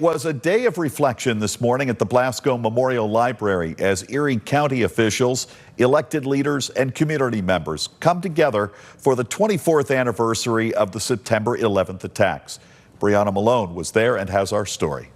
Was a day of reflection this morning at the Blasco Memorial Library as Erie County officials, elected leaders, and community members come together for the 24th anniversary of the September 11th attacks. Brianna Malone was there and has our story.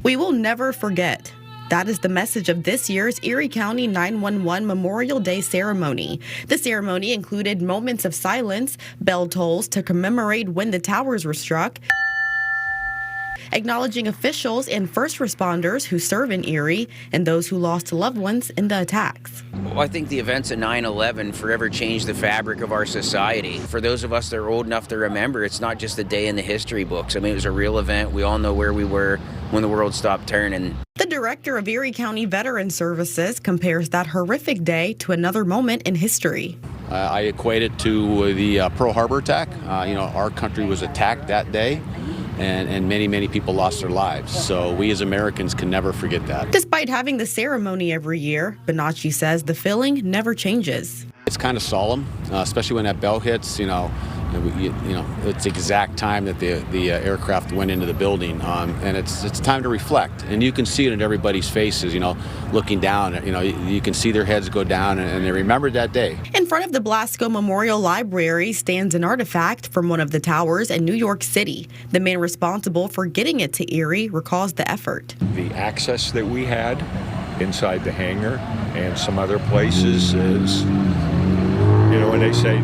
We will never forget. That is the message of this year's Erie County 911 Memorial Day ceremony. The ceremony included moments of silence, bell tolls to commemorate when the towers were struck, acknowledging officials and first responders who serve in Erie and those who lost loved ones in the attacks. Well, I think the events of 9/11 forever changed the fabric of our society. For those of us that are old enough to remember, it's not just a day in the history books. I mean, it was a real event. We all know where we were when the world stopped turning. The director of Erie County Veteran Services compares that horrific day to another moment in history. I equate it to the Pearl Harbor attack. Our country was attacked that day. And many people lost their lives. So we as Americans can never forget that. Despite having the ceremony every year, Bonacci says the feeling never changes. It's kind of solemn, especially when that bell hits. It's the exact time that the aircraft went into the building, and it's time to reflect. And you can see it in everybody's faces. Looking down. You can see their heads go down, and they remembered that day. In front of the Blasco Memorial Library stands an artifact from one of the towers in New York City. The man responsible for getting it to Erie recalls the effort. The access that we had inside the hangar and some other places is, when they say,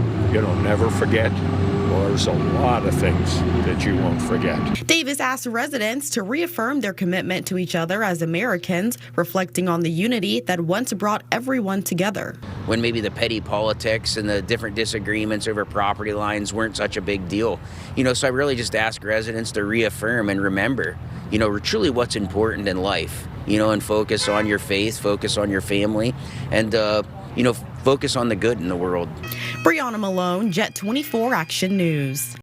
never forget, well, there's a lot of things that you won't forget. Davis asked residents to reaffirm their commitment to each other as Americans, reflecting on the unity that once brought everyone together. When maybe the petty politics and the different disagreements over property lines weren't such a big deal. So I really just ask residents to reaffirm and remember, truly what's important in life, and focus on your faith, focus on your family, and, focus on the good in the world. Brianna Malone, Jet 24 Action News.